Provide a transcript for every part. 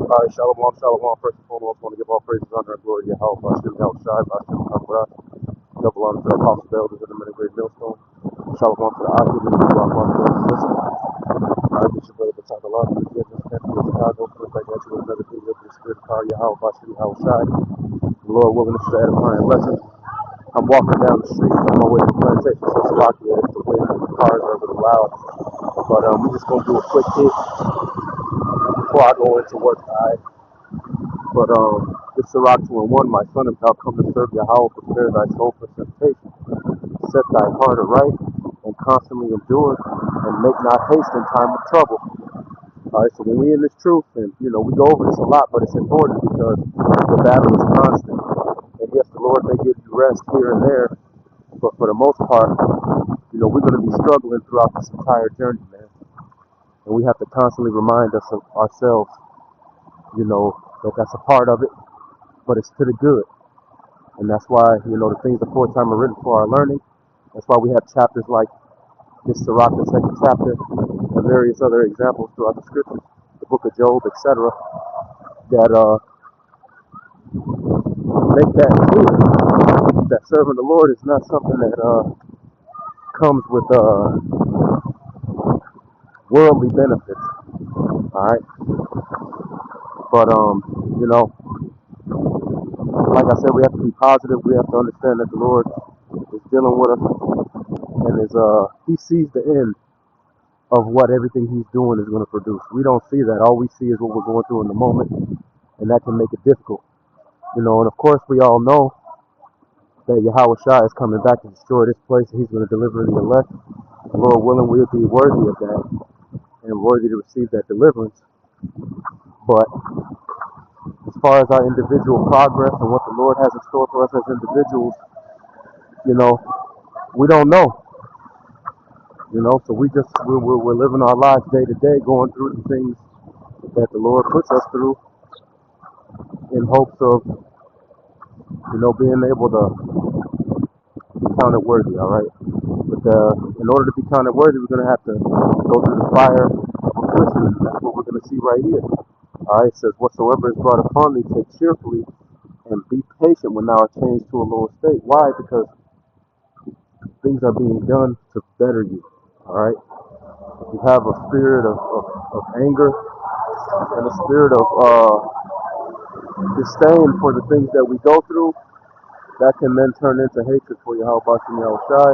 All right, shalom, shalom. First and foremost, I want to give all praises, honor, and glory to Yahweh, Hashem, Yahweh Shai, Hashem, Yahweh. Double honor to the apostles, the elders, and the men of great millstone. Shalom to the Akim, and the Shalom to the listen. I get your brother, Batak Allah, for the gift of Chicago, for the fact that you another video of the spirit of power, Yahweh, Hashem, Yahweh Shai. The Lord willing, this is the edifying lesson. I'm walking down the street on my way to the plantation, so it's locked here. The wind and the cars are really loud. But we're just going to do a quick hit before I go into work, alright? But this Sirach 2 and 1, my son, if thou come to serve Yahweh, prepare thy soul for temptation. Set thy heart aright, and constantly endure, and make not haste in time of trouble. Alright, so when we in this truth, and we go over this a lot, but it's important because the battle is constant. And yes, the Lord may give you rest here and there, but for the most part, we're going to be struggling throughout this entire journey, man. And we have to constantly remind us of ourselves, that that's a part of it, but it's to the good. And that's why, the things aforetime are written for our learning. That's why we have chapters like this Sirach, the second chapter, and various other examples throughout the scriptures, the book of Job, etc., that make that clear. That serving the Lord is not something that comes with worldly benefits. Alright? But, like I said, we have to be positive. We have to understand that the Lord is dealing with us, and He sees the end of what everything He's doing is going to produce. We don't see that. All we see is what we're going through in the moment, and that can make it difficult. And of course, we all know that Yahweh Shai is coming back to destroy this place, and He's going to deliver the elect. The Lord willing, we'll be worthy of that and worthy to receive that deliverance. But as far as our individual progress and what the Lord has in store for us as individuals, we don't know. So we're living our lives day to day, going through the things that the Lord puts us through in hopes of, being able to be counted worthy, all right? But in order to be counted worthy, we're going to have to go through the fire of affliction. That's what we're going to see right here. All right, it says, whatsoever is brought upon thee, take cheerfully, and be patient when thou art changed to a lower state. Why? Because things are being done to better you, all right? You have a spirit of anger and a spirit of disdain for the things that we go through. That can then turn into hatred for Yahweh Hashem Yahweh Shai,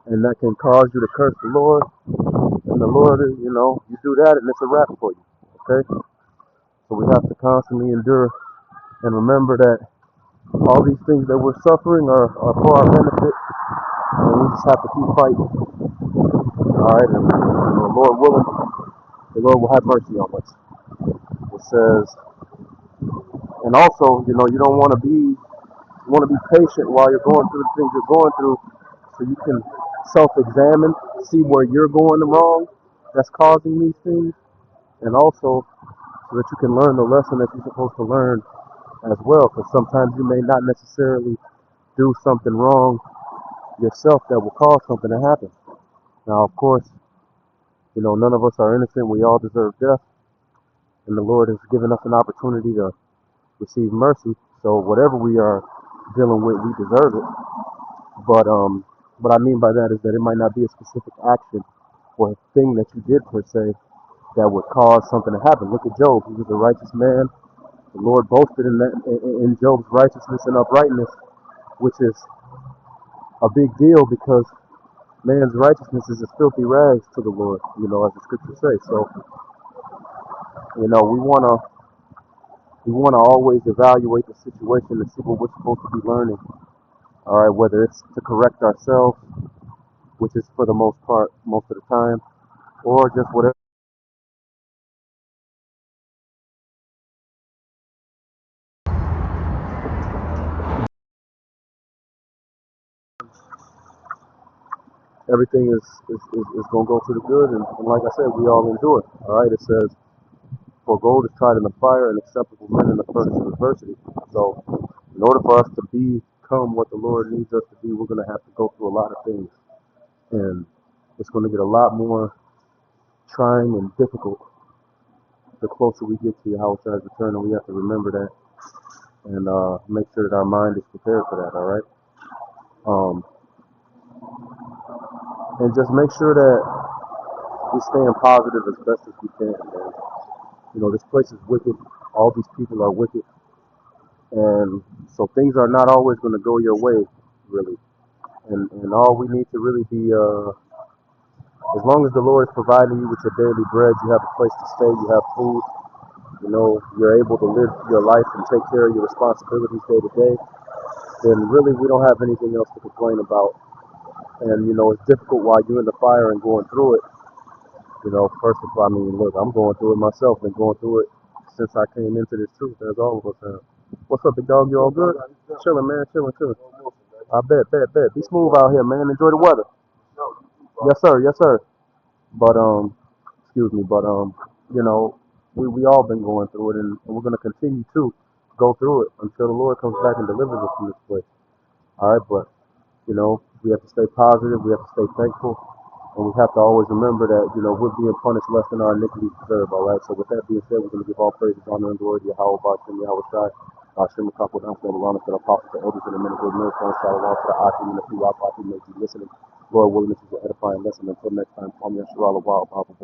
and that can cause you to curse the Lord. And the Lord, you do that, and it's a wrap for you. Okay? So we have to constantly endure and remember that all these things that we're suffering are for our benefit, and we just have to keep fighting. All right, and the Lord willing, the Lord will have mercy on us. It says, and also, you don't want to be. You want to be patient while you're going through the things you're going through, so you can self-examine, see where you're going wrong that's causing these things, and also so that you can learn the lesson that you're supposed to learn as well, because sometimes you may not necessarily do something wrong yourself that will cause something to happen. Now, of course, none of us are innocent. We all deserve death, and the Lord has given us an opportunity to receive mercy. So whatever we are dealing with, we deserve it. But what I mean by that is that it might not be a specific action or a thing that you did per se that would cause something to happen. Look at Job. He was a righteous man. The Lord boasted in Job's righteousness and uprightness, which is a big deal because man's righteousness is as filthy rags to the Lord, as the scriptures say. So, we want to always evaluate the situation and see what we're supposed to be learning. All right, whether it's to correct ourselves, which is for the most part, most of the time, or just whatever. Everything is going to go to the good, and like I said, we all endure. All right, it says, for gold is tried in the fire, and acceptable men in the furnace of adversity. So, in order for us to become what the Lord needs us to be, we're going to have to go through a lot of things, and it's going to get a lot more trying and difficult the closer we get to Yahweh's return, and we have to remember that and make sure that our mind is prepared for that. All right, and just make sure that we staying positive as best as we can, man. You know, this place is wicked. All these people are wicked, and so things are not always going to go your way, really. And all we need to really be, as long as the Lord is providing you with your daily bread, you have a place to stay, you have food, you know, you're able to live your life and take care of your responsibilities day to day, then really we don't have anything else to complain about. And, you know, it's difficult while you're in the fire and going through it. You know, first of all, I mean, look, I'm going through it myself, been going through it since I came into this truth, as all of us have. What's up, big dog? You all good? Chilling, man, chilling. I bet. Be smooth out here, man. Enjoy the weather. Yes, sir. Yes, sir. But excuse me. But you know, we all been going through it, and we're gonna continue to go through it until the Lord comes back and delivers us from this place. All right, but you know, we have to stay positive. We have to stay thankful, and we have to always remember that you know we're being punished less than our iniquities deserve. All right. So with that being said, we're gonna give all praises, honor, and glory to Yahweh, Bashem, Yahweh Shai. Shem Kapo down to the Lana, to the apostles, the elders, and the men of good millstone, shalom to the Akim and the few Akim may be listening. Lord willing, this is an edifying lesson. Until next time, Kwame Sharala, Wild Bible.